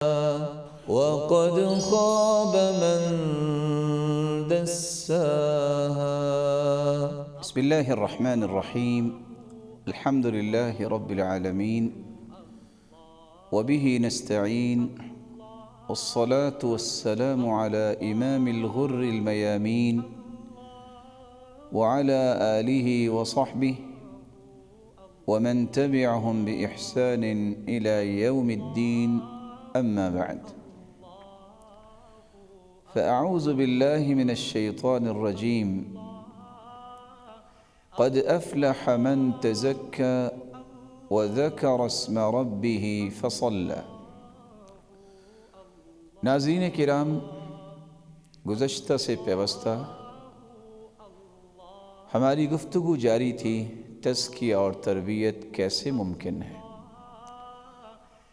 وقد خاب من دساها. بسم الله الرحمن الرحيم. الحمد لله رب العالمين وبه نستعين، والصلاة والسلام على إمام الغر الميامين وعلى آله وصحبه ومن تبعهم بإحسان إلى يوم الدين، أما بعد، فأعوذ بالله من الشيطان الرجيم. قد أفلح من تزكى وذكر اسم ربه فصلى. ناظرین کرام، گزشتہ سے پیوستہ ہماری گفتگو جاری تھی تزکیہ اور تربیت کیسے ممکن ہے،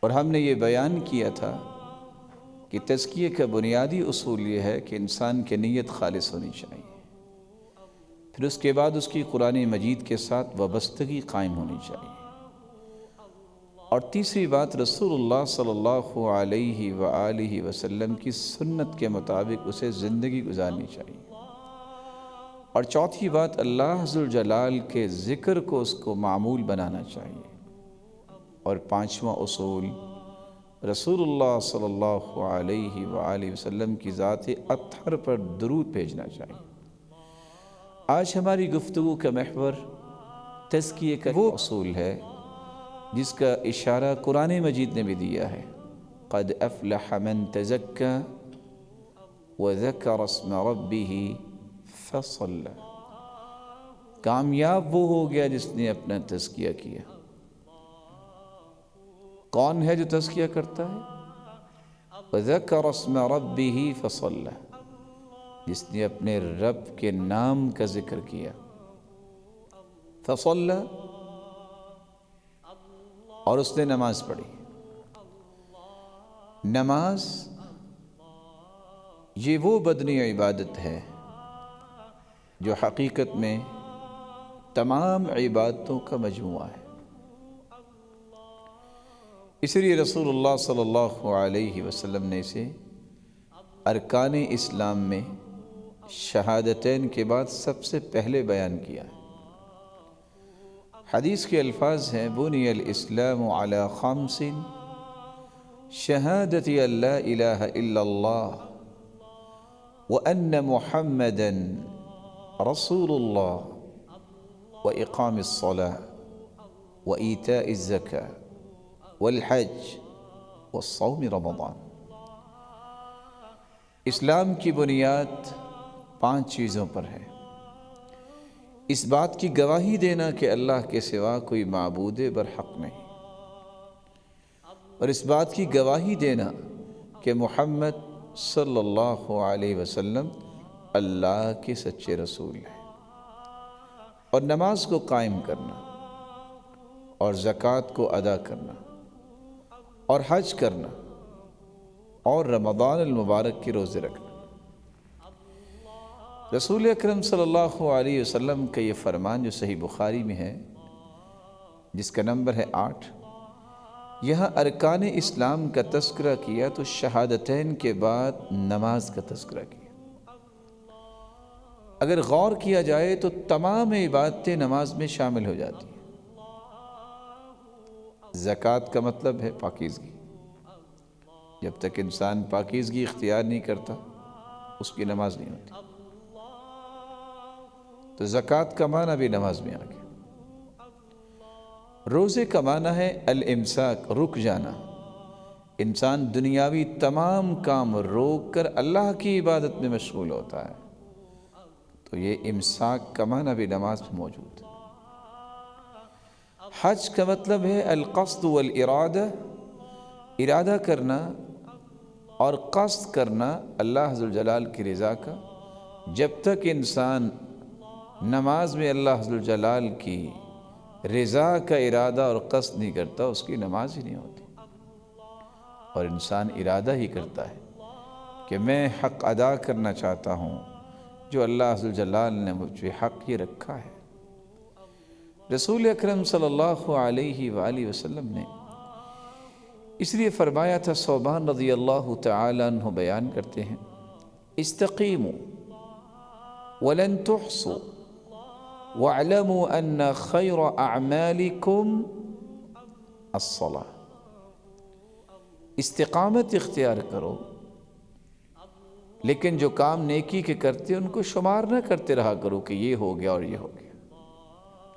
اور ہم نے یہ بیان کیا تھا کہ تزکیہ کا بنیادی اصول یہ ہے کہ انسان کی نیت خالص ہونی چاہیے، پھر اس کے بعد اس کی قرآن مجید کے ساتھ وابستگی قائم ہونی چاہیے، اور تیسری بات رسول اللہ صلی اللہ علیہ وآلہ وسلم کی سنت کے مطابق اسے زندگی گزارنی چاہیے، اور چوتھی بات اللہ ذوالجلال کے ذکر کو اس کو معمول بنانا چاہیے، اور پانچواں اصول رسول اللہ صلی اللہ علیہ وآلہ وسلم کی ذات اطہر پر درود بھیجنا چاہیے۔ آج ہماری گفتگو کا محور تزکیہ کا وہ اصول ہے جس کا اشارہ قرآن مجید نے بھی دیا ہے۔ قد افلح من تزکى وذکر اسم ربہ فصلی۔ کامیاب وہ ہو گیا جس نے اپنا تزکیہ کیا۔ کون ہے جو تزکیہ کرتا ہے؟ وذکر اسم ربہ فصلی، جس نے اپنے رب کے نام کا ذکر کیا۔ فصلی، اور اس نے نماز پڑھی۔ نماز یہ وہ بدنی عبادت ہے جو حقیقت میں تمام عبادتوں کا مجموعہ ہے۔ اس لیے رسول اللہ صلی اللہ علیہ وسلم نے اسے ارکان اسلام میں شہادتین کے بعد سب سے پہلے بیان کیا ہے۔ حدیث کے الفاظ ہیں: بنی الاسلام علی خمس، شہادت ان لا الہ الا اللہ وان محمدا رسول اللہ واقام الصلاة وایتاء الزکاة والحج والصوم رمضان۔ اسلام کی بنیاد 5 چیزوں پر ہے۔ اس بات کی گواہی دینا کہ اللہ کے سوا کوئی معبود برحق نہیں، اور اس بات کی گواہی دینا کہ محمد صلی اللہ علیہ وسلم اللہ کے سچے رسول ہیں، اور نماز کو قائم کرنا، اور زکوٰۃ کو ادا کرنا، اور حج کرنا، اور رمضان المبارک کے روزے رکھنا۔ رسول اکرم صلی اللہ علیہ وسلم کا یہ فرمان جو صحیح بخاری میں ہے، جس کا نمبر ہے 8، یہاں ارکان اسلام کا تذکرہ کیا تو شہادتین کے بعد نماز کا تذکرہ کیا۔ اگر غور کیا جائے تو تمام عبادتیں نماز میں شامل ہو جاتی ہیں۔ زکوٰۃ کا مطلب ہے پاکیزگی۔ جب تک انسان پاکیزگی اختیار نہیں کرتا اس کی نماز نہیں ہوتی، تو زکوٰۃ کا معنی بھی نماز میں آ گیا۔ روزے کا معنی ہے الامساک، رک جانا۔ انسان دنیاوی تمام کام روک کر اللہ کی عبادت میں مشغول ہوتا ہے، تو یہ امساک کا معنی بھی نماز میں موجود ہے۔ حج کا مطلب ہے القصد والارادہ، ارادہ کرنا اور قصد کرنا اللہ ذوالجلال کی رضا کا۔ جب تک انسان نماز میں اللہ ذوالجلال کی رضا کا ارادہ اور قصد نہیں کرتا اس کی نماز ہی نہیں ہوتی، اور انسان ارادہ ہی کرتا ہے کہ میں حق ادا کرنا چاہتا ہوں جو اللہ ذوالجلال نے مجھ پہ حق یہ رکھا ہے۔ رسول اکرم صلی اللہ علیہ وآلہ وسلم نے اس لیے فرمایا تھا صوبان رضی اللہ تعالی عنہ بیان کرتے ہیں استقیموا ولن تحصوا واعلموا ان خیر اعمالکم الصلاۃ، استقامت اختیار کرو، لیکن جو کام نیکی کے کرتے ان کو شمار نہ کرتے رہا کرو کہ یہ ہو گیا اور یہ ہو گیا،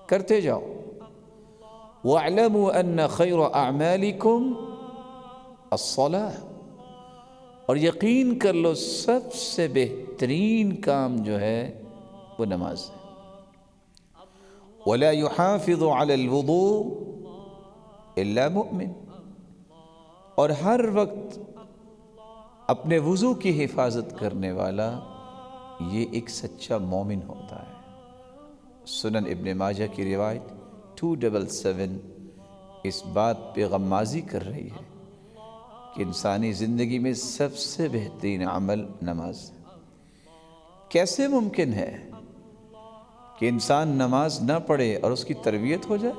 کرتے جاؤ۔ وَاعْلَمُوا أَنَّ خَيْرَ أَعْمَالِكُمْ الصَّلَاةُ، اور یقین کر لو سب سے بہترین کام جو ہے وہ نماز ہے۔ وَلَا يُحَافِظُ عَلَى الْوُضُوءِ إِلَّا مُؤْمِنٌ، اور ہر وقت اپنے وضو کی حفاظت کرنے والا یہ ایک سچا مومن ہوتا ہے۔ سنن ابن ماجہ کی روایت 277 اس بات پہ غمازی کر رہی ہے کہ انسانی زندگی میں سب سے بہترین عمل نماز ہے۔ کیسے ممکن ہے کہ انسان نماز نہ پڑھے اور اس کی تربیت ہو جائے،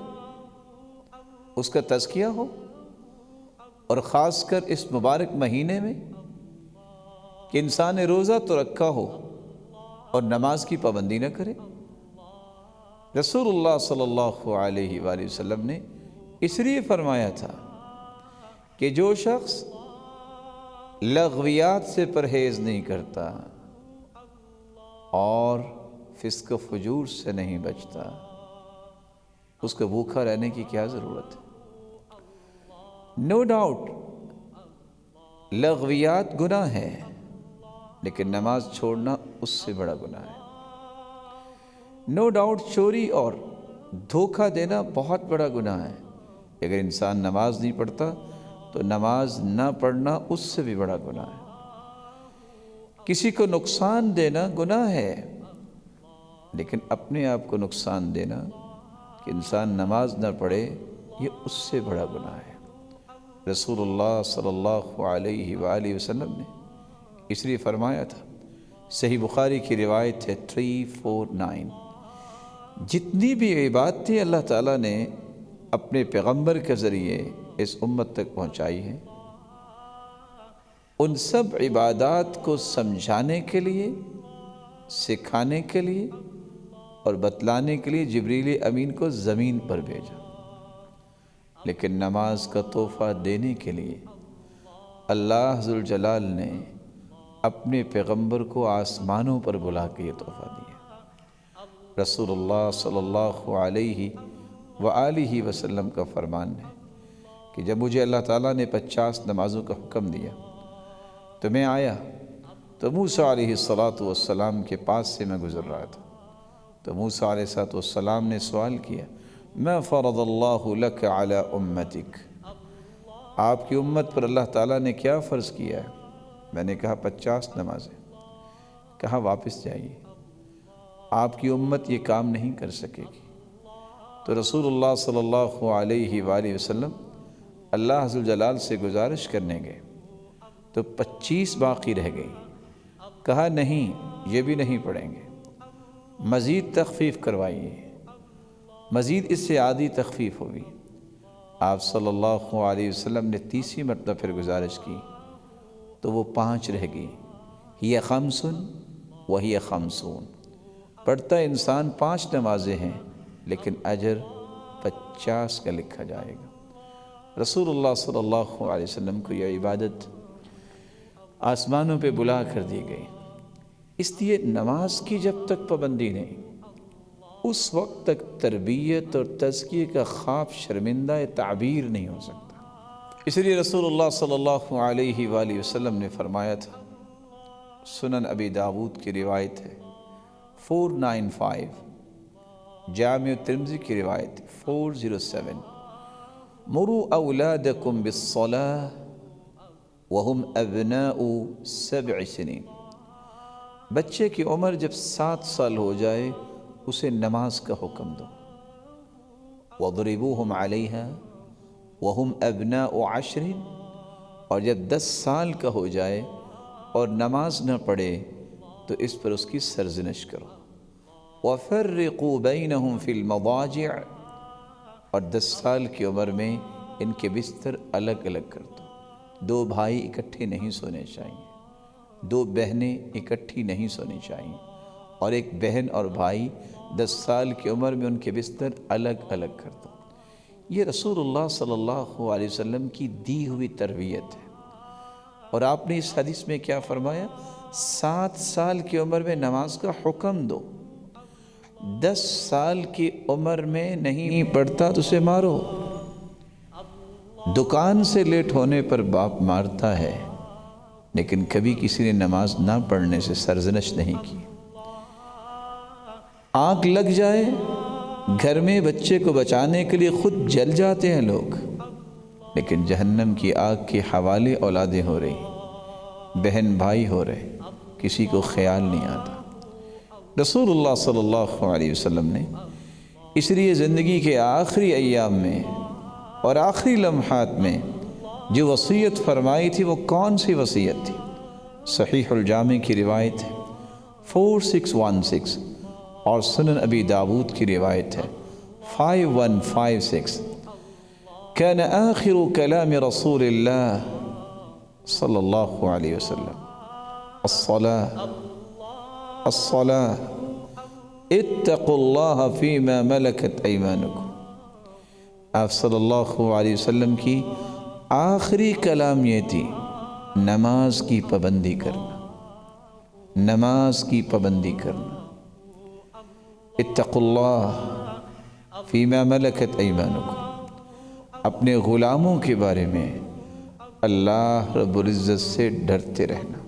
اس کا تزکیہ ہو، اور خاص کر اس مبارک مہینے میں کہ انسان نے روزہ تو رکھا ہو اور نماز کی پابندی نہ کرے؟ رسول اللہ صلی اللہ علیہ وآلہ وسلم نے اس لیے فرمایا تھا کہ جو شخص لغویات سے پرہیز نہیں کرتا اور فسق و فجور سے نہیں بچتا، اس کو بھوکا رہنے کی کیا ضرورت ہے؟ نو ڈاؤٹ لغویات گناہ ہے، لیکن نماز چھوڑنا اس سے بڑا گناہ ہے۔ نو ڈاؤٹ چوری اور دھوکہ دینا بہت بڑا گناہ ہے۔ اگر انسان نماز نہیں پڑھتا تو نماز نہ پڑھنا اس سے بھی بڑا گناہ ہے۔ کسی کو نقصان دینا گناہ ہے، لیکن اپنے آپ کو نقصان دینا کہ انسان نماز نہ پڑھے یہ اس سے بڑا گناہ ہے۔ رسول اللہ صلی اللہ علیہ وآلہ وسلم نے اس لیے فرمایا تھا، صحیح بخاری کی روایت ہے 349، جتنی بھی عبادتیں اللہ تعالیٰ نے اپنے پیغمبر کے ذریعے اس امت تک پہنچائی ہیں، ان سب عبادات کو سمجھانے کے لیے، سکھانے کے لیے اور بتلانے کے لیے جبریل امین کو زمین پر بھیجا، لیکن نماز کا تحفہ دینے کے لیے اللہ ذوالجلال نے اپنے پیغمبر کو آسمانوں پر بلا کے یہ تحفہ دیا۔ رسول اللہ صلی اللہ علیہ وآلہ وسلم کا فرمان ہے کہ جب مجھے اللہ تعالیٰ نے 50 نمازوں کا حکم دیا تو میں آیا تو موسیٰ علیہ السلام کے پاس سے میں گزر رہا تھا، تو موسیٰ علیہ السلام نے سوال کیا، ما فرض اللہ لک علی امتک، آپ کی امت پر اللہ تعالیٰ نے کیا فرض کیا ہے؟ میں نے کہا 50 نمازیں۔ کہا واپس جائیے، آپ کی امت یہ کام نہیں کر سکے گی۔ تو رسول اللہ صلی اللہ علیہ وآلہ وسلم اللہ ذوالجلال سے گزارش کرنے گئے تو 25 باقی رہ گئی۔ کہا نہیں، یہ بھی نہیں پڑھیں گے، مزید تخفیف کروائیے، مزید اس سے آدھی تخفیف ہوگی۔ آپ صلی اللہ علیہ وسلم نے تیسری مرتبہ پھر گزارش کی تو وہ 5 رہ گئی۔ ہی خمسن وہی خمسون، پڑھتا انسان 5 نمازیں ہیں لیکن اجر 50 کا لکھا جائے گا۔ رسول اللہ صلی اللہ علیہ وسلم کو یہ عبادت آسمانوں پہ بلا کر دی گئی۔ اس لیے نماز کی جب تک پابندی نہیں، اس وقت تک تربیت اور تزکیے کا خواب شرمندہ تعبیر نہیں ہو سکتا۔ اس لیے رسول اللہ صلی اللہ علیہ وآلہ وسلم نے فرمایا تھا، سنن ابی داود کی روایت ہے 495، جامع ترمذی کی روایت 407، مروا اولادکم بالصلاة وهم ابناء 7 سنین، بچے کی عمر جب 7 سال ہو جائے اسے نماز کا حکم دو۔ وَضْرِبُوهُمْ عَلَيْهَا وَهُمْ أَبْنَاءُ 10، اور جب 10 سال کا ہو جائے اور نماز نہ پڑھے تو اس پر اس کی سرزنش کرو۔ وَفَرِّقُوا بَيْنَهُمْ فِي الْمَضَاجِعِ، اور 10 سال کی عمر میں ان کے بستر الگ الگ کر دو. 2 بھائی اکٹھے نہیں سونے چاہیے, 2 بہنیں اکٹھی نہیں سونی چاہیے, اور ایک بہن اور بھائی 10 سال کی عمر میں ان کے بستر الگ الگ کر دو. یہ رسول اللہ صلی اللہ علیہ وسلم کی دی ہوئی تربیت ہے. اور آپ نے اس حدیث میں کیا فرمایا؟ 7 سال کی عمر میں نماز کا حکم دو. 10 سال کی عمر میں نہیں پڑھتا تو اسے مارو. دکان سے لیٹ ہونے پر باپ مارتا ہے, لیکن کبھی کسی نے نماز نہ پڑھنے سے سرزنش نہیں کی. آنکھ لگ جائے گھر میں بچے کو بچانے کے لیے خود جل جاتے ہیں لوگ, لیکن جہنم کی آگ کے حوالے اولادیں ہو رہی, بہن بھائی ہو رہے, کسی کو خیال نہیں آتا. رسول اللہ صلی اللہ علیہ وسلم نے اس لیے زندگی کے آخری ایام میں اور آخری لمحات میں جو وصیت فرمائی تھی وہ کون سی وصیت تھی؟ صحیح الجامع کی روایت ہے 4616, اور سنن ابی داود کی روایت ہے 5156. كان آخر كلام رسول الله صلى الله عليه وسلم الصلاة اتقوا الله فيما ملكت أيمانكم. آپ صلی اللہ علیہ وسلم کی آخری کلام یہ تھی, نماز کی پابندی کرنا, نماز کی پابندی کرنا. اتقوا اللہ فیما ملکت ایمانکم, اپنے غلاموں کے بارے میں اللہ رب العزت سے ڈرتے رہنا.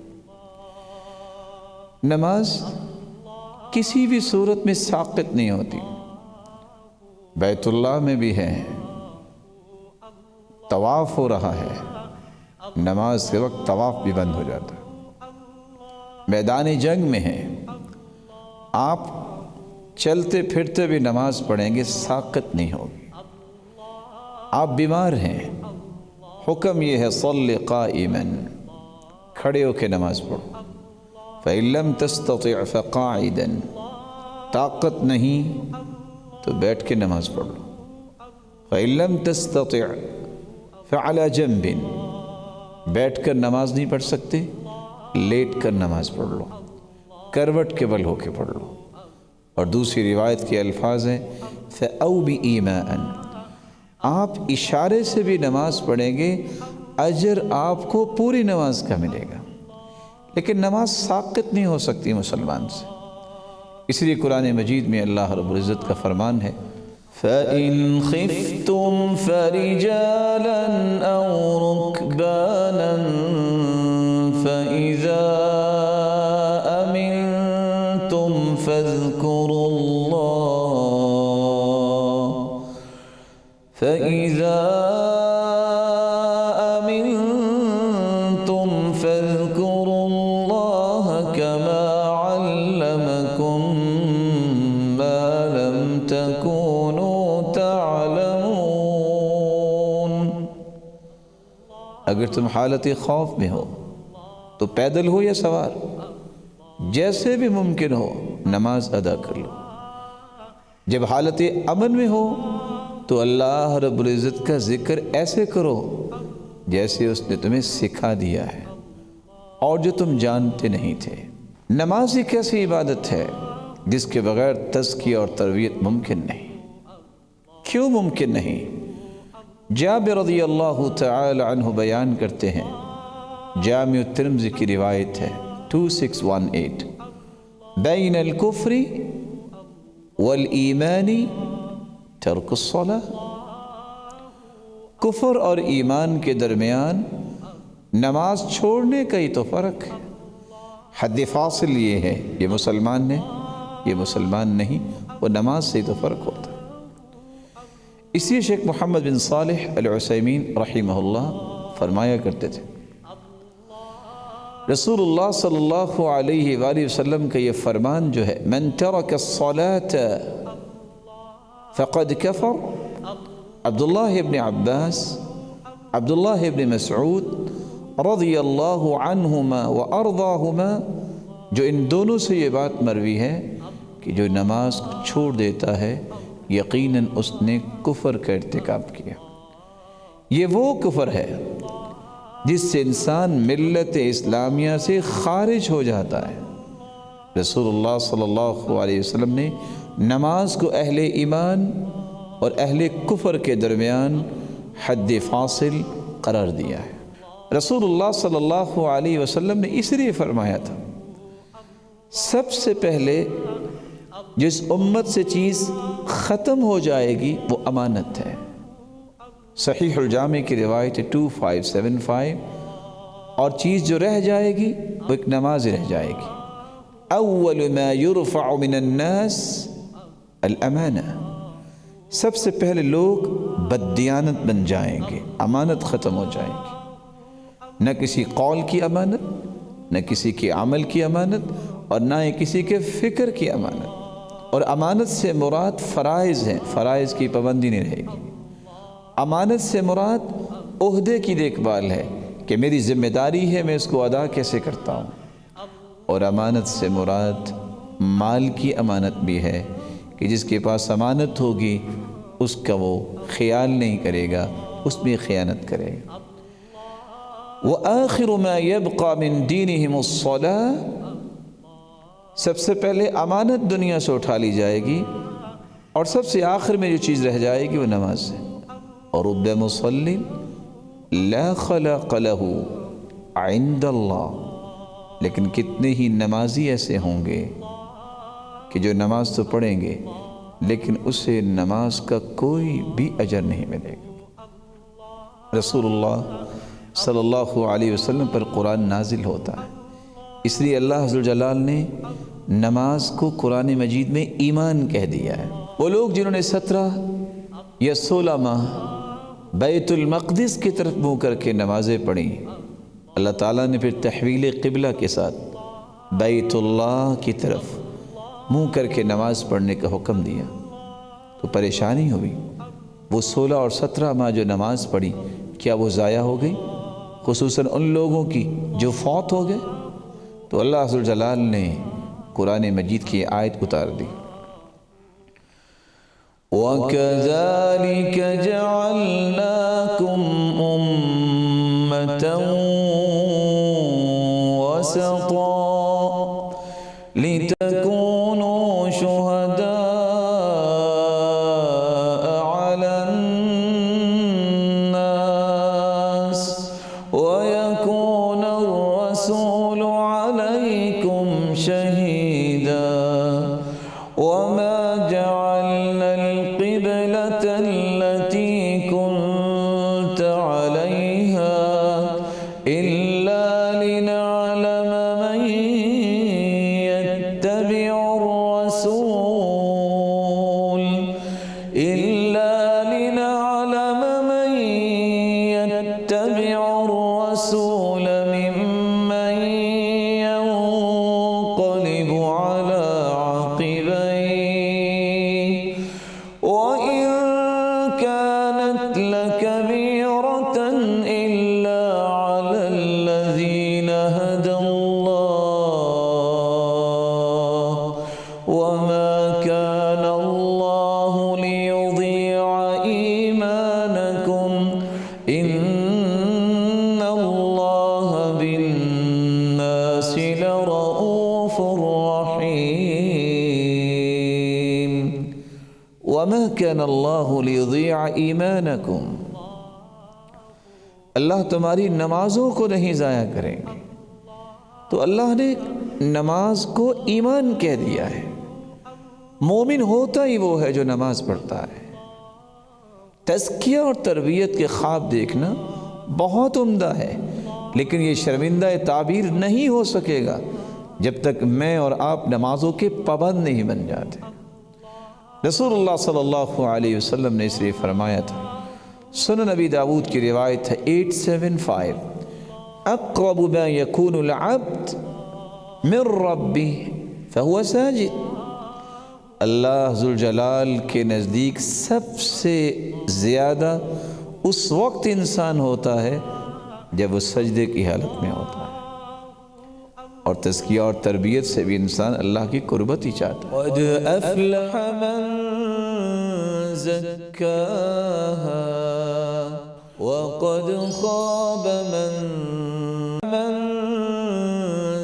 نماز کسی بھی صورت میں ساقط نہیں ہوتی. بیت اللہ میں بھی ہے, طواف ہو رہا ہے, نماز کے وقت طواف بھی بند ہو جاتا. میدان جنگ میں ہے, آپ چلتے پھرتے بھی نماز پڑھیں گے, ساقط نہیں ہوگی. آپ بیمار ہیں, حکم یہ ہے صلی قائما, کھڑے ہو کے نماز پڑھو. فإن لم تستطع فقاعدا, طاقت نہیں تو بیٹھ کے نماز پڑھ لو. فإن لم تستطع فعلى جنب, بیٹھ کر نماز نہیں پڑھ سکتے, لیٹ کر نماز پڑھ لو, کروٹ کے بل ہو کے پڑھ لو. اور دوسری روایت کے الفاظ ہیں فَأَوْ بِإِيمَاءً, آپ اشارے سے بھی نماز پڑھیں گے, اجر آپ کو پوری نماز کا ملے گا. لیکن نماز ساقط نہیں ہو سکتی مسلمان سے. اس لیے قرآن مجید میں اللہ رب العزت کا فرمان ہے فَإِنْ خِفْتُمْ فَرِجَالًا أَوْ رُكْبَانًا فَإِذَا أَمِنْتُمْ فَاذْكُرُوا اللَّهَ كَمَا عَلَّمَكُمْ مَا لَمْ تَكُونُوا تَعْلَمُونَ. اگر تم حالت خوف میں ہو تو پیدل ہو یا سوار, جیسے بھی ممکن ہو نماز ادا کر لو. جب حالت امن میں ہو تو اللہ رب العزت کا ذکر ایسے کرو جیسے اس نے تمہیں سکھا دیا ہے اور جو تم جانتے نہیں تھے. نماز ایک ایسی عبادت ہے جس کے بغیر تزکیہ اور تربیت ممکن نہیں. کیوں ممکن نہیں؟ جابر رضی اللہ تعالی عنہ بیان کرتے ہیں, جامع الترمذی کی روایت ہے 2618, بین الکفر والایمان ترک الصلاۃ. کفر اور ایمان کے درمیان نماز چھوڑنے کا ہی تو فرق ہے. حد فاصل یہ ہے, یہ مسلمان ہے, یہ مسلمان نہیں, وہ نماز سے ہی تو فرق ہوتا ہے. اس لیے شیخ محمد بن صالح العثیمین رحمہ اللہ فرمایا کرتے تھے, رسول اللہ صلی اللہ علیہ وآلہ وسلم کا یہ فرمان جو ہے, من ترک الصلاة فقد کفر. عبداللہ ابن عباس, عبداللہ ابن مسعود رضی اللہ عنہما وارضاہما, جو ان دونوں سے یہ بات مروی ہے کہ جو نماز کو چھوڑ دیتا ہے یقیناً اس نے کفر کا ارتکاب کیا. یہ وہ کفر ہے جس سے انسان ملت اسلامیہ سے خارج ہو جاتا ہے۔ رسول اللہ صلی اللہ علیہ وسلم نے نماز کو اہل ایمان اور اہل کفر کے درمیان حد فاصل قرار دیا ہے۔ رسول اللہ صلی اللہ علیہ وسلم نے اس لیے فرمایا تھا، سب سے پہلے جس امت سے چیز ختم ہو جائے گی وہ امانت ہے۔ صحیح الجامع کی روایت 2575، اور چیز جو رہ جائے گی وہ ایک نماز رہ جائے گی۔ اول ما يرفع من الناس الامانہ، سب سے پہلے لوگ بددیانت بن جائیں گے، امانت ختم ہو جائے گی۔ نہ کسی قول کی امانت، نہ کسی کے عمل کی امانت، اور نہ ہی کسی کے فکر کی امانت۔ اور امانت سے مراد فرائض ہیں، فرائض کی پابندی نہیں رہے گی۔ امانت سے مراد عہدے کی دیکھ بھال ہے کہ میری ذمہ داری ہے، میں اس کو ادا کیسے کرتا ہوں۔ اور امانت سے مراد مال کی امانت بھی ہے کہ جس کے پاس امانت ہوگی اس کا وہ خیال نہیں کرے گا، اس میں خیانت کرے گا۔ وَآخِرُ مَا يَبْقَى مِن دِينِهِمُ الصَّلَاةُ، سب سے پہلے امانت دنیا سے اٹھا لی جائے گی، اور سب سے آخر میں جو چیز رہ جائے گی وہ نماز ہے۔ وَرُبَّ مُصَلٍّ لَا خَلَقَ لَهُ عِندَ اللَّهِ، لیکن کتنے ہی نمازی ایسے ہوں گے کہ جو نماز تو پڑھیں گے لیکن اسے نماز کا کوئی بھی اجر نہیں ملے گا۔ رسول اللہ صلی اللہ علیہ وسلم پر قرآن نازل ہوتا ہے، اس لیے اللہ عز و جلال نے نماز کو قرآن مجید میں ایمان کہہ دیا ہے۔ وہ لوگ جنہوں نے 17 یا 16 ماہ بیت المقدس کی طرف منہ کر کے نمازیں پڑھیں، اللہ تعالیٰ نے پھر تحویل قبلہ کے ساتھ بیت اللہ کی طرف منہ کر کے نماز پڑھنے کا حکم دیا، تو پریشانی ہوئی۔ وہ 16 اور 17 ماہ جو نماز پڑھی کیا وہ ضائع ہو گئی؟ خصوصاً ان لوگوں کی جو فوت ہو گئے۔ تو اللہ عز و جلال نے قرآن مجید کی آیت اتار دی، وَكَذَلِكَ جَعَلْنَاكُمْ أُمَّةً وَسَطًا لِتَكُونُوا شُهَدَاءَ عَلَى النَّاسِ وَيَكُونَ الرَّسُولُ عَلَيْكُمْ شَهِيدًا وَمَا جَعَلْنَا الْقِبْلَةَ الَّتِي كُنْتَ عَلَيْهَا إِلَّا لِنَعْلَمَ مَنْ يَتَّبِعُ الرَّسُولَ مِمَّنْ يَنْقَلِبُ عَلَى عَقِبَيْهِ وَإِنْ كَانَتْ لَكَبِيرَةً إِلَّا عَلَى الَّذِينَ هَدَى اللَّهُ وَمَا كَانَ اللَّهُ لِيُضِيعَ إِيمَانَكُمْ إِنَّ اللَّهَ بِالنَّاسِ لَرَءُوفٌ رَحِيمٌ وَمَا كَانَ اللَّهُ لِيُضِيعَ إِيمَانَكُمْ، اللہ تمہاری نمازوں کو نہیں ضائع کریں گے۔ تو اللہ نے نماز کو ایمان کہہ دیا ہے۔ مومن ہوتا ہی وہ ہے جو نماز پڑھتا ہے۔ تزکیہ اور تربیت کے خواب دیکھنا بہت عمدہ ہے، لیکن یہ شرمندہ تعبیر نہیں ہو سکے گا جب تک میں اور آپ نمازوں کے پابند نہیں بن جاتے۔ رسول اللہ صلی اللہ علیہ وسلم نے اس لیے فرمایا تھا، سنن نبی داود کی روایت ہے 875، اقرب ما یکون العبد من ربہ فہو ساجد، اللہ ذوالجلال کے نزدیک سب سے زیادہ اس وقت انسان ہوتا ہے جب وہ سجدے کی حالت میں ہوتا ہے۔ اور تزکیہ اور تربیت سے بھی انسان اللہ کی قربت ہی چاہتا ہے۔ قد أفلح من زكاها وقد خاب من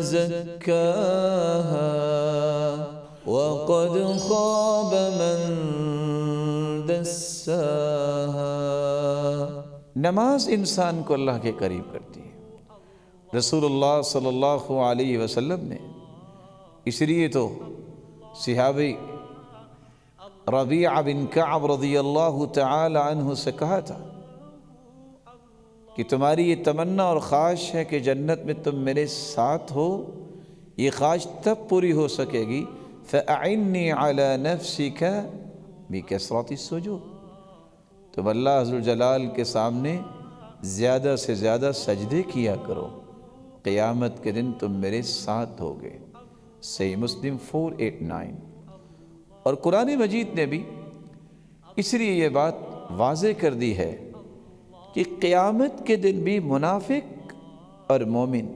زكاها وقد خاب من دساها۔ نماز انسان کو اللہ کے قریب کرتی ہے۔ رسول اللہ صلی اللہ علیہ وسلم نے اس لیے تو صحابی ربیعہ بن کعب رضی اللہ تعالی عنہ سے کہا تھا کہ تمہاری یہ تمنا اور خواہش ہے کہ جنت میں تم میرے ساتھ ہو، یہ خواہش تب پوری ہو سکے گی فَأَعِنِّي عَلَى نَفْسِكَ بِكَثْرَةِ السُّجُودِ، تم اللہ عز و جلال کے سامنے زیادہ سے زیادہ سجدے کیا کرو، قیامت کے دن تم میرے ساتھ ہوگے۔ صحیح مسلم 489۔ اور قرآن مجید نے بھی اس لیے یہ بات واضح کر دی ہے کہ قیامت کے دن بھی منافق اور مومن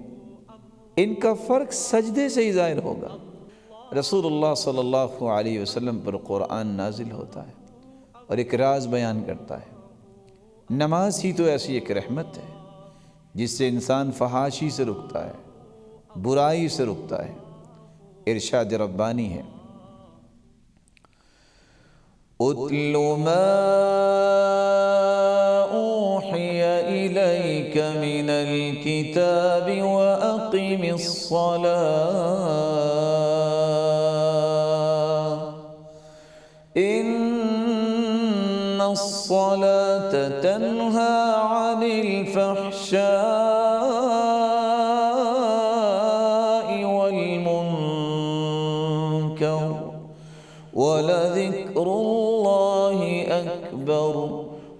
ان کا فرق سجدے سے ہی ظاہر ہوگا۔ رسول اللہ صلی اللہ علیہ وسلم پر قرآن نازل ہوتا ہے اور ایک راز بیان کرتا ہے۔ نماز ہی تو ایسی ایک رحمت ہے جس سے انسان فحاشی سے رکتا ہے، برائی سے رکتا ہے۔ ارشاد ربانی ہے، اتل ما اوحی الیک من الکتاب واقم الصلاة ان الصلاة تنہی عن الفحشاء والمنکر ولذکر اللہ اکبر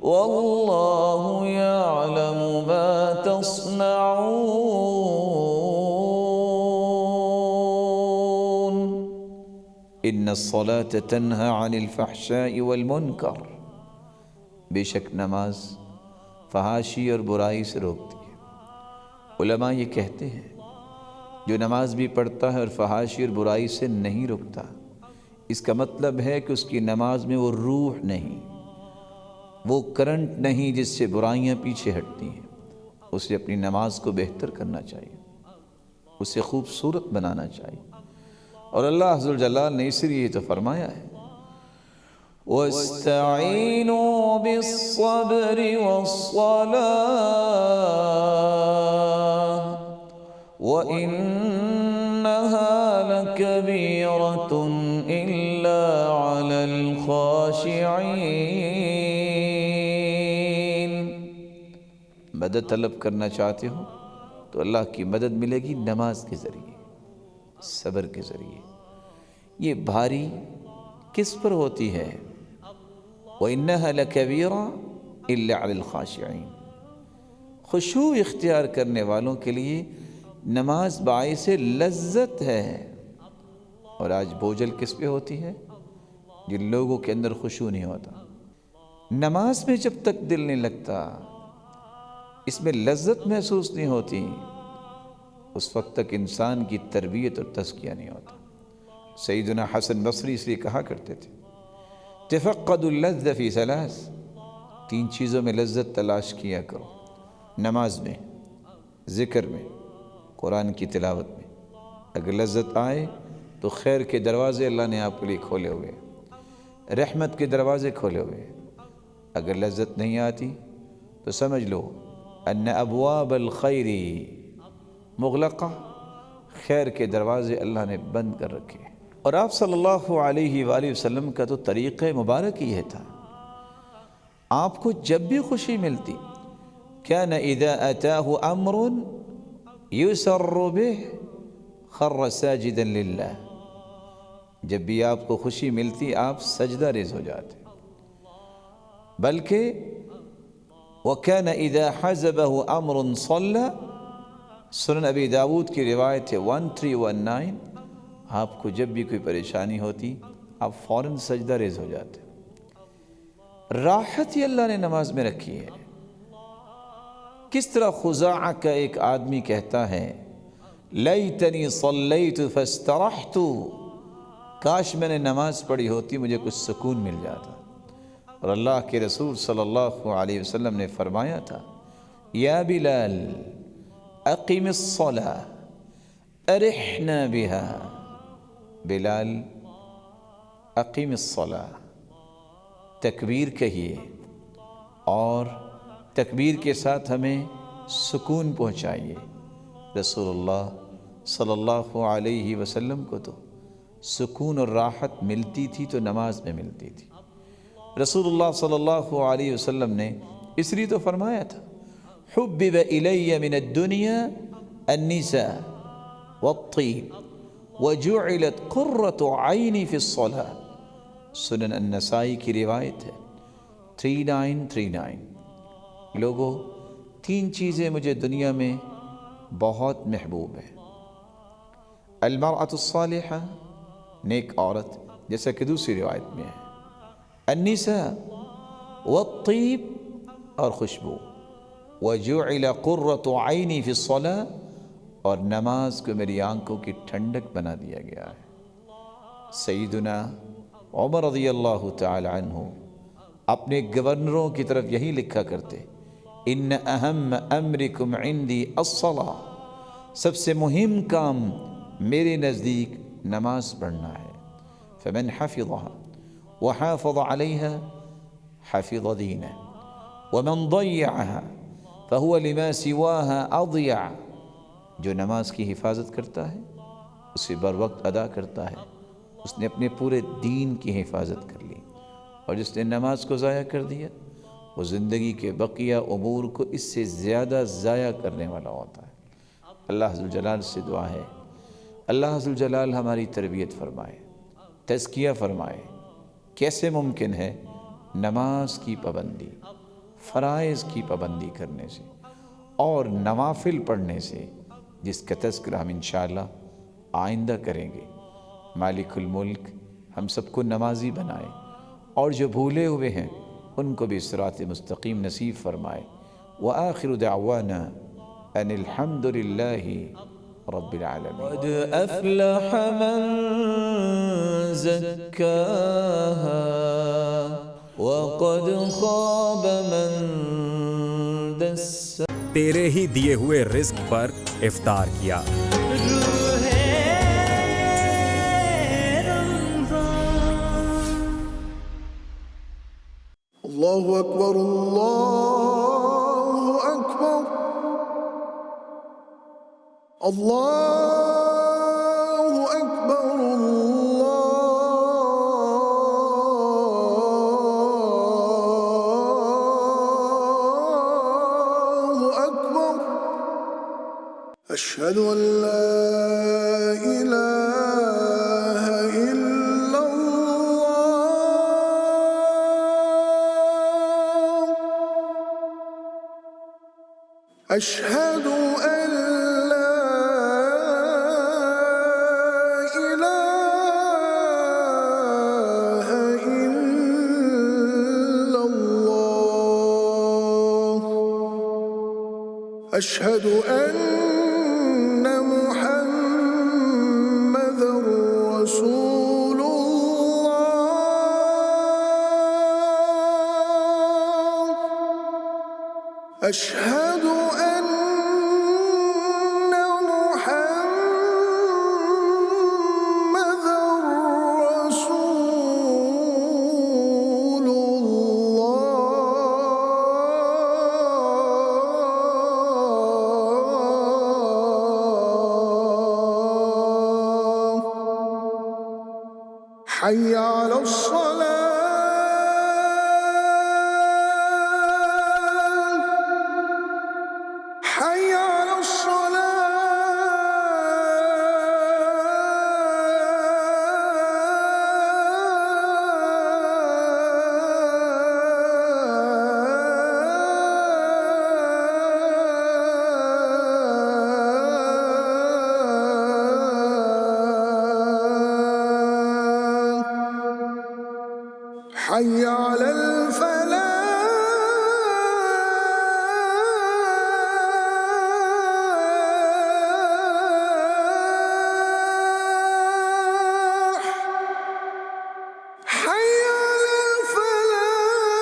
واللہ یعلم ما تصنعون۔ ان الصلاة تنہی عن الفحشاء والمنکر، بے شک نماز فحاشی اور برائی سے روکتی ہے۔ علماء یہ کہتے ہیں جو نماز بھی پڑھتا ہے اور فحاشی اور برائی سے نہیں رکتا، اس کا مطلب ہے کہ اس کی نماز میں وہ روح نہیں، وہ کرنٹ نہیں جس سے برائیاں پیچھے ہٹتی ہیں۔ اسے اپنی نماز کو بہتر کرنا چاہیے، اسے خوبصورت بنانا چاہیے۔ اور اللہ عز و جلال نے اس لیے تو فرمایا ہے، وَاسْتَعِينُوا بِالصَّبْرِ وَالصَّلَاةِ وَإِنَّهَا لَكَبِيرَةٌ إِلَّا عَلَى الْخَاشِعِينَ۔ مدد طلب کرنا چاہتے ہو تو اللہ کی مدد ملے گی نماز کے ذریعے، صبر کے ذریعے۔ یہ بھاری کس پر ہوتی ہے؟ وَإِنَّهَا لَكَبِيرَةٌ إِلَّا عَلَى الْخَاشِعِينَ۔ خشوع اختیار کرنے والوں کے لیے نماز باعث لذت ہے۔ اور آج بوجھل کس پہ ہوتی ہے؟ جن لوگوں کے اندر خشوع نہیں ہوتا۔ نماز میں جب تک دل نہیں لگتا، اس میں لذت محسوس نہیں ہوتی، اس وقت تک انسان کی تربیت اور تزکیہ نہیں ہوتا۔ سیدنا حسن بصری اس لیے کہا کرتے تھے، تفقدوا اللذ فی ثلاث، تین چیزوں میں لذت تلاش کیا کرو، نماز میں، ذکر میں، قرآن کی تلاوت میں۔ اگر لذت آئے تو خیر کے دروازے اللہ نے آپ کے لیے کھولے ہوئے، رحمت کے دروازے کھولے ہوئے۔ اگر لذت نہیں آتی تو سمجھ لو ان ابواب الخیر مغلقہ، خیر کے دروازے اللہ نے بند کر رکھے۔ اور آپ صلی اللہ علیہ وآلہ وسلم کا تو طریقہ مبارک یہ تھا، آپ کو جب بھی خوشی ملتی، كان اذا اتاه امر يسر به خر ساجدا للہ، جب بھی آپ کو خوشی ملتی آپ سجدہ ریز ہو جاتے۔ بلکہ وكان اذا حزبه امر صلى، سنن ابی داود کی روایت ہے 1319، آپ کو جب بھی کوئی پریشانی ہوتی آپ فوراً سجدہ ریز ہو جاتے۔ راحت ہی اللہ نے نماز میں رکھی ہے۔ کس طرح خزاعہ کا ایک آدمی کہتا ہے، لیتنی صلیت فاسترحت، کاش میں نے نماز پڑھی ہوتی مجھے کچھ سکون مل جاتا۔ اور اللہ کے رسول صلی اللہ علیہ وسلم نے فرمایا تھا یا بلال اقم الصلاة ارحنا بها، بلال اقم الصلاة، تکبیر کہیے اور تکبیر کے ساتھ ہمیں سکون پہنچائیے۔ رسول اللہ صلی اللہ علیہ وسلم کو تو سکون اور راحت ملتی تھی تو نماز میں ملتی تھی۔ رسول اللہ صلی اللہ علیہ وسلم نے اس لیے تو فرمایا تھا حبب الی من الدنیا النساء والطیب وجعلت قرۃ عینی فی الصلاۃ، سنن النسائی کی روایت ہے 3939۔ لوگوں، 3 چیزیں مجھے دنیا میں بہت محبوب ہیں، المرأة الصالحہ، نیک عورت، جیسا کہ دوسری روایت میں ہے، النساء والطیب، اور خوشبو، وجعل قرۃ عینی فی الصلاۃ، اور نماز کو میری آنکھوں کی ٹھنڈک بنا دیا گیا ہے۔ سیدنا عمر رضی اللہ تعالی عنہ اپنے گورنروں کی طرف یہی لکھا کرتے ان اہم امرکم عندی الصلاۃ، سب سے مہم کام میرے نزدیک نماز پڑھنا ہے، فمن حفظها وحافظ عليها حفظ دینہ ومن ضيعها فهو لما سواها اضيع، جو نماز کی حفاظت کرتا ہے اسے بر وقت ادا کرتا ہے، اس نے اپنے پورے دین کی حفاظت کر لی، اور جس نے نماز کو ضائع کر دیا وہ زندگی کے بقیہ امور کو اس سے زیادہ ضائع کرنے والا ہوتا ہے۔ اللہ ذوالجلال سے دعا ہے اللہ ذوالجلال ہماری تربیت فرمائے، تزکیہ فرمائے۔ کیسے ممکن ہے نماز کی پابندی، فرائض کی پابندی کرنے سے اور نوافل پڑھنے سے، جس کا تذکرہ ہم انشاءاللہ آئندہ کریں گے۔ مالک الملک ہم سب کو نمازی بنائے، اور جو بھولے ہوئے ہیں ان کو بھی صراط مستقیم نصیب فرمائے۔ وآخر دعوانا ان الحمد للہ رب العالمین۔ قد أفلح من زكاها وقد خاب من دساها۔ تیرے ہی دیے ہوئے رزق پر افطار کیا۔ اللہ اکبر اللہ اکبر اللہ اکبر اللہ اکبر، اشہد ان لا الہ الا اللہ، اشہد ان لا الہ الا اللہ، اشہد ان محمد رسول اللہ، اشہد ان محمد رسول اللہ، حي على الصلاة، حي على الصلاة، حي على الفلاح، حي على الفلاح۔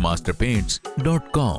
masterpaints.com।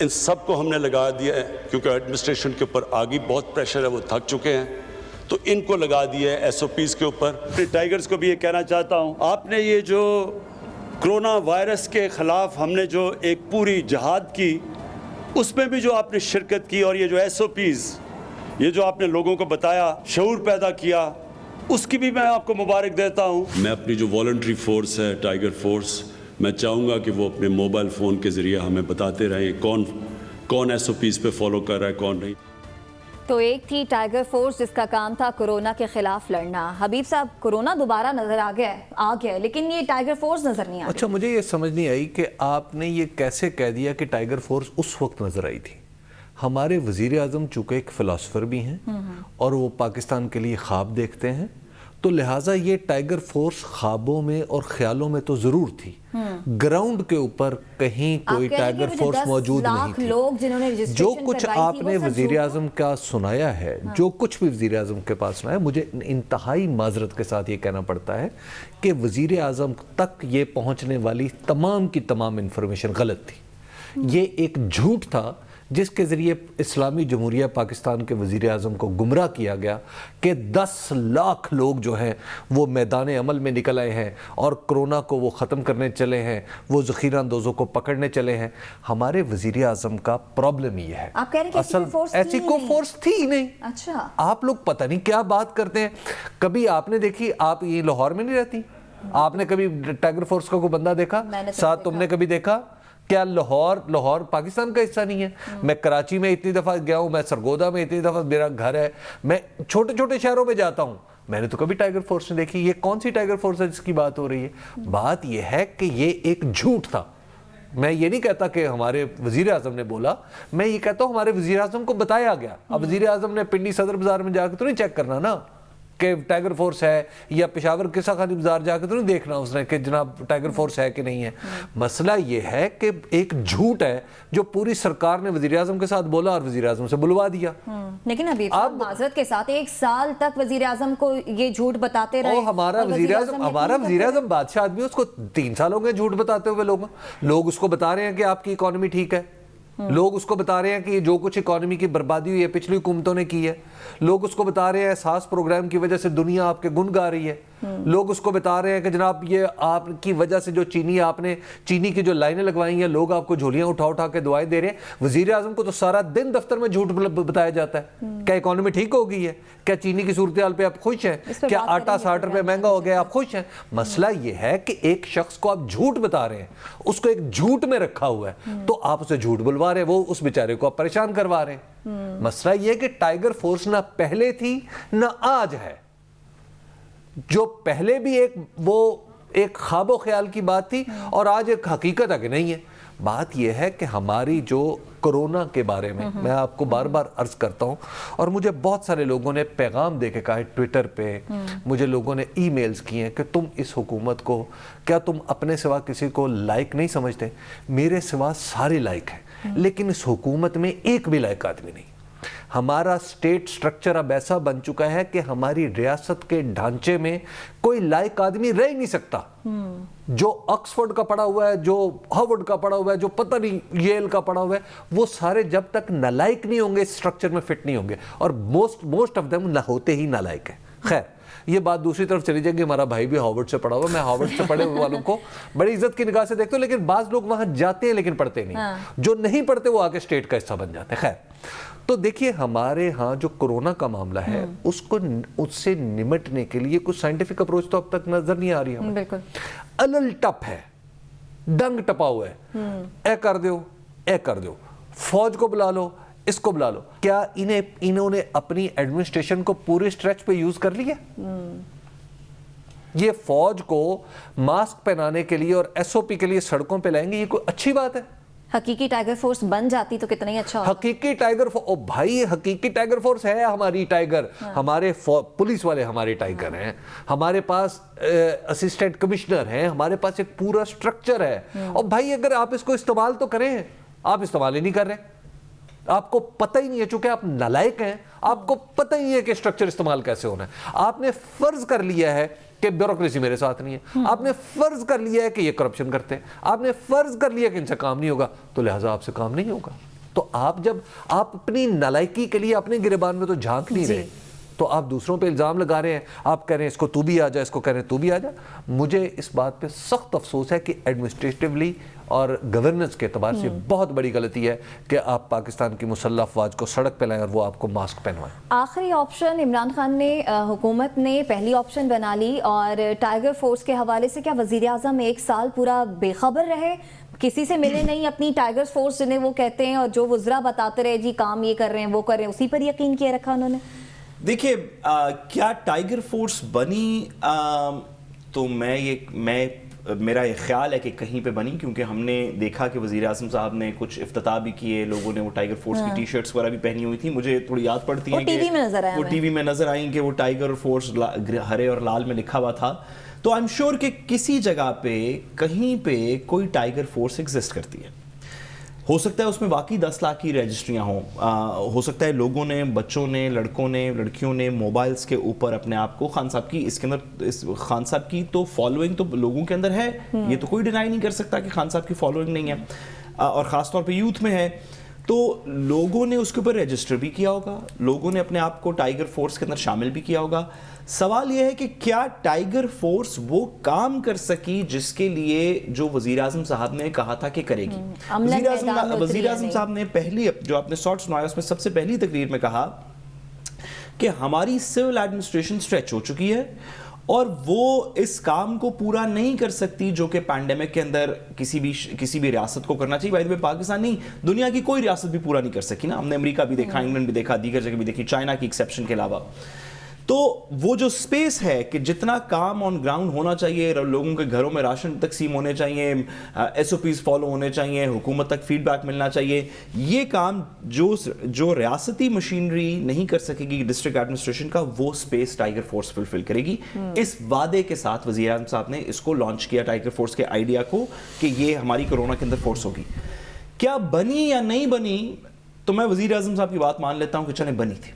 ان سب کو ہم نے لگا دیا ہے کیونکہ ایڈمنسٹریشن کے اوپر آگے بہت پریشر ہے, وہ تھک چکے ہیں, تو ان کو لگا دیا ہے ایس او پیز کے اوپر. ٹائیگرز کو بھی یہ کہنا چاہتا ہوں, آپ نے یہ جو کرونا وائرس کے خلاف ہم نے جو ایک پوری جہاد کی, اس میں بھی جو آپ نے شرکت کی, اور یہ جو ایس او پیز, یہ جو آپ نے لوگوں کو بتایا, شعور پیدا کیا, اس کی بھی میں آپ کو مبارک دیتا ہوں. میں اپنی جو والنٹری فورس ہے ٹائیگر فورس, میں چاہوں گا کہ وہ اپنے موبائل فون کے ذریعے ہمیں بتاتے رہیں کون ایس او پیز پہ فالو کر رہا ہے, کون نہیں. تو ایک تھی ٹائیگر فورس جس کا کام تھا کورونا کے خلاف لڑنا. حبیب صاحب, کورونا دوبارہ نظر آ گیا لیکن یہ ٹائیگر فورس نظر نہیں آ رہی. اچھا, مجھے یہ سمجھ نہیں آئی کہ آپ نے یہ کیسے کہہ دیا کہ ٹائیگر فورس اس وقت نظر آئی تھی. ہمارے وزیر اعظم چونکہ ایک فلاسفر بھی ہیں اور وہ پاکستان کے لیے خواب دیکھتے ہیں, تو لہٰذا یہ ٹائیگر فورس خوابوں میں اور خیالوں میں تو ضرور تھی, گراؤنڈ کے اوپر کہیں کوئی ٹائیگر فورس موجود نہیں تھی. جو کچھ آپ نے وزیر اعظم کا سنایا ہے, جو کچھ بھی وزیر اعظم کے پاس سنایا, مجھے انتہائی معذرت کے ساتھ یہ کہنا پڑتا ہے کہ وزیر اعظم تک یہ پہنچنے والی تمام کی تمام انفارمیشن غلط تھی. یہ ایک جھوٹ تھا جس کے ذریعے اسلامی جمہوریہ پاکستان کے وزیر اعظم کو گمراہ کیا گیا کہ 10 لاکھ لوگ جو ہیں وہ میدان عمل میں نکل آئے ہیں اور کرونا کو وہ ختم کرنے چلے ہیں, وہ ذخیرہ اندوزوں کو پکڑنے چلے ہیں. ہمارے وزیر اعظم کا پرابلم یہ ہے, آپ کہہ رہے ہیں کہ ایسی کوئی فورس تھی ہی نہیں. اچھا, آپ لوگ پتہ نہیں کیا بات کرتے ہیں. کبھی آپ نے دیکھی, آپ یہ لاہور میں نہیں رہتی, آپ نے کبھی ٹائیگر فورس کا کوئی بندہ دیکھا ساتھ؟ تم نے کبھی دیکھا کیا لاہور پاکستان کا حصہ نہیں ہے؟ میں کراچی میں اتنی دفعہ گیا ہوں, میں سرگودا میں اتنی دفعہ میرا گھر ہے, میں چھوٹے چھوٹے شہروں میں جاتا ہوں, میں نے تو کبھی ٹائیگر فورس نہیں دیکھی. یہ کون سی ٹائیگر فورس ہے جس کی بات ہو رہی ہے؟ بات یہ ہے کہ یہ ایک جھوٹ تھا. میں یہ نہیں کہتا کہ ہمارے وزیر اعظم نے بولا, میں یہ کہتا ہوں ہمارے وزیر اعظم کو بتایا گیا. اب وزیر اعظم نے پنڈی صدر بازار میں جا کے تو نہیں چیک کرنا نا کہ ٹائیگر فورس ہے, یا پشاور قصہ خانی بازار جا کے تو نہیں دیکھنا اس نے کہ جناب ٹائیگر فورس ہے کہ نہیں ہے. مسئلہ یہ ہے کہ ایک جھوٹ ہے جو پوری سرکار نے وزیر اعظم کے ساتھ بولا اور وزیر اعظم سے بلوا دیا. لیکن حبیب صاحب, معذرت کے ساتھ 1 سال تک وزیر اعظم کو یہ جھوٹ بتاتے رہے. ہمارا وزیر اعظم بادشاہ آدمی, اس کو 3 سال ہو گئے جھوٹ بتاتے ہوئے. لوگ اس کو بتا رہے ہیں کہ آپ کی اکانومی ٹھیک ہے, لوگ اس کو بتا رہے ہیں کہ جو کچھ اکانومی کی بربادی ہوئی ہے پچھلی حکومتوں نے کی ہے, لوگ اس کو بتا رہے ہیں احساس پروگرام کی وجہ سے دنیا آپ کے گن گا رہی ہے, لوگ اس کو بتا رہے ہیں کہ جناب یہ آپ کی وجہ سے جو آپ نے چینی کی جو لائنیں لگوائی ہیں, لوگ آپ کو جھولیاں اٹھا اٹھا کے دعائیں دے رہے ہیں. وزیر اعظم کو تو سارا دن دفتر میں جھوٹ بتایا جاتا ہے. کیا اکانومی ٹھیک ہو گئی ہے؟ کیا چینی کی صورتحال پہ آپ خوش ہیں؟ کیا آٹا 60 روپے مہنگا ہو گیا, آپ خوش ہیں؟ مسئلہ یہ ہے کہ ایک شخص کو آپ جھوٹ بتا رہے ہیں, اس کو ایک جھوٹ میں رکھا ہوا ہے, تو آپ اسے جھوٹ بلوا رہے ہیں, وہ اس بیچارے کو آپ پریشان کروا رہے ہیں. مسئلہ یہ کہ ٹائیگر فورس نہ پہلے تھی نہ آج ہے. جو پہلے بھی ایک خواب و خیال کی بات تھی اور آج ایک حقیقت ہے کہ نہیں ہے. بات یہ ہے کہ ہماری جو کرونا کے بارے میں آپ کو بار بار عرض کرتا ہوں, اور مجھے بہت سارے لوگوں نے پیغام دے کے کہا ہے ٹویٹر پہ, مجھے لوگوں نے ای میلز کیے ہیں کہ تم اس حکومت کو, کیا تم اپنے سوا کسی کو لائق نہیں سمجھتے؟ میرے سوا سارے لائق ہیں, لیکن اس حکومت میں ایک بھی لائق آدمی نہیں. ہمارا سٹیٹ سٹرکچر اب ایسا بن چکا ہے کہ ہماری ریاست کے ڈھانچے میں کوئی لائق آدمی رہ نہیں سکتا. جو آکسفورڈ کا پڑھا ہوا ہے, جو ہارورڈ کا پڑھا ہوا ہے, جو پتہ نہیں ییل کا پڑھا ہوا ہے, وہ سارے جب تک نالائق نہیں ہوں گے اس سٹرکچر میں فٹ نہیں ہوں گے, اور موسٹ آف دیم نہ ہوتے ہی نالائق ہیں. خیر, یہ بات دوسری طرف چلی جائے گی, ہمارا بھائی بھی ہارورڈ سے پڑھا ہوا, میں ہارورڈ سے پڑھے ہوئے والوں کو بڑی عزت کی نگاہ سے دیکھتا ہوں, لیکن بعض لوگ وہاں جاتے ہیں لیکن پڑھتے نہیں. جو نہیں پڑھتے وہ آگے اسٹیٹ کا حصہ بن جاتے ہیں. خیر, تو دیکھیے ہمارے ہاں جو کرونا کا معاملہ ہے, اس سے نمٹنے کے لیے کچھ سائنٹیفک اپروچ تو اب تک نظر نہیں آ رہی ہے. بالکل الل ٹپ ہے, ڈنگ ٹپا ہوا ہے, اے کر دو, فوج کو بلا لو, اس کو بلا لو. کیا انہوں نے اپنی ایڈمنسٹریشن کو پورے سٹریچ پہ یوز کر لیا؟ یہ فوج کو ماسک پہنانے کے لیے اور ایس او پی کے لیے سڑکوں پہ لائیں گے, یہ کوئی اچھی بات ہے؟ حقیقی ٹائیگر فورس بن جاتی تو کتنا ہی اچھا ہوتا. حقیقی ٹائیگر بھائی, حقیقی ٹائیگر فورس ہے ہماری ٹائیگر. ہمارے پولیس والے ہمارے ٹائیگر ہیں, ہمارے پاس اسسٹنٹ کمشنر ہیں, ہمارے پاس ایک پورا سٹرکچر ہے. اور بھائی اگر آپ اس کو استعمال تو کریں, آپ استعمال ہی نہیں کر رہے, آپ کو پتہ ہی نہیں ہے, چونکہ آپ نالائق ہیں, آپ کو پتہ ہی نہیں ہے کہ سٹرکچر استعمال کیسے ہونا ہے. آپ نے فرض کر لیا ہے کہ بیوروکریسی میرے ساتھ نہیں ہے, آپ نے فرض کر لیا ہے کہ یہ کرپشن کرتے ہیں, آپ نے فرض کر لیا کہ ان سے کام نہیں ہوگا, تو لہٰذا آپ سے کام نہیں ہوگا. تو آپ جب آپ اپنی نالائکی کے لیے اپنے گریبان میں تو جھانک نہیں رہے تو آپ دوسروں پہ الزام لگا رہے ہیں. آپ کہہ رہے ہیں اس کو تو بھی آ جا, اس کو کہہ رہے ہیں تو بھی آ جا. مجھے اس بات پہ سخت افسوس ہے کہ ایڈمنسٹریٹولی اور گورننس کے اعتبار سے بہت بڑی غلطی ہے کہ آپ پاکستان کی مسلح افواج کو سڑک پہ لائیں اور وہ آپ کو ماسک پہنوائیں. آخری آپشن عمران خان نے, حکومت نے پہلی آپشن بنا لی, اور ٹائیگر فورس کے حوالے سے کیا وزیر اعظم 1 سال پورا بے خبر رہے, کسی سے ملے نہیں, اپنی ٹائیگر فورس جنہیں وہ کہتے ہیں اور جو وزراء بتاتے رہے جی کام یہ کر رہے ہیں وہ کر رہے ہیں, اسی پر یقین کیے رکھا انہوں نے؟ دیکھیے کیا ٹائیگر فورس بنی, تو میرا یہ خیال ہے کہ کہیں پہ بنی, کیونکہ ہم نے دیکھا کہ وزیر اعظم صاحب نے کچھ افتتاح بھی کیے, لوگوں نے وہ ٹائیگر فورس کی ٹی شرٹس وغیرہ بھی پہنی ہوئی تھی. مجھے تھوڑی یاد پڑتی ہیں کہ وہ ٹی وی میں نظر آئیں کہ وہ ٹائیگر فورس ہرے اور لال میں لکھا ہوا تھا. تو آئی ایم شیور کہ کسی جگہ پہ کہیں پہ کوئی ٹائیگر فورس ایگزسٹ کرتی ہے. ہو سکتا ہے اس میں واقعی 10 لاکھ کی رجسٹریاں ہوں, ہو سکتا ہے لوگوں نے, بچوں نے, لڑکوں نے, لڑکیوں نے موبائلز کے اوپر اپنے آپ کو, خان صاحب کی اس کے اندر, خان صاحب کی تو فالوئنگ تو لوگوں کے اندر ہے, یہ تو کوئی ڈینائی نہیں کر سکتا کہ خان صاحب کی فالوئنگ نہیں ہے, اور خاص طور پہ یوتھ میں ہے. تو لوگوں نے اس کے اوپر رجسٹر بھی کیا ہوگا, لوگوں نے اپنے آپ کو ٹائیگر فورس کے اندر شامل بھی کیا ہوگا. سوال یہ ہے کہ کیا ٹائیگر فورس وہ کام کر سکی جس کے لیے جو وزیر اعظم صاحب نے کہا تھا کہ کرے گی. وزیر اعظم صاحب نے پہلی, جو آپ نے شارٹ سنایا اس میں سب سے پہلی تقریر میں کہا کہ ہماری سول ایڈمنسٹریشن اسٹریچ ہو چکی ہے اور وہ اس کام کو پورا نہیں کر سکتی جو کہ پینڈیمک کے اندر کسی بھی ریاست کو کرنا چاہیے. بھائی پاکستان نہیں, دنیا کی کوئی ریاست بھی پورا نہیں کر سکی نا. ہم نے امریکہ بھی دیکھا, انگلینڈ بھی دیکھا, دیگر جگہ بھی دیکھی, چائنا کی ایکسیپشن کے علاوہ. تو وہ جو سپیس ہے کہ جتنا کام آن گراؤنڈ ہونا چاہیے, لوگوں کے گھروں میں راشن تقسیم ہونے چاہیے, ایس او پیز فالو ہونے چاہیے, حکومت تک فیڈ بیک ملنا چاہیے, یہ کام جو ریاستی مشینری نہیں کر سکے گی ڈسٹرکٹ ایڈمنسٹریشن کا, وہ سپیس ٹائیگر فورس فلفل کرے گی. اس وعدے کے ساتھ وزیر اعظم صاحب نے اس کو لانچ کیا, ٹائیگر فورس کے آئیڈیا کو, کہ یہ ہماری کورونا کے اندر فورس ہوگی. کیا بنی یا نہیں بنی, تو میں وزیر اعظم صاحب کی بات مان لیتا ہوں کہ چلیں بنی تھی.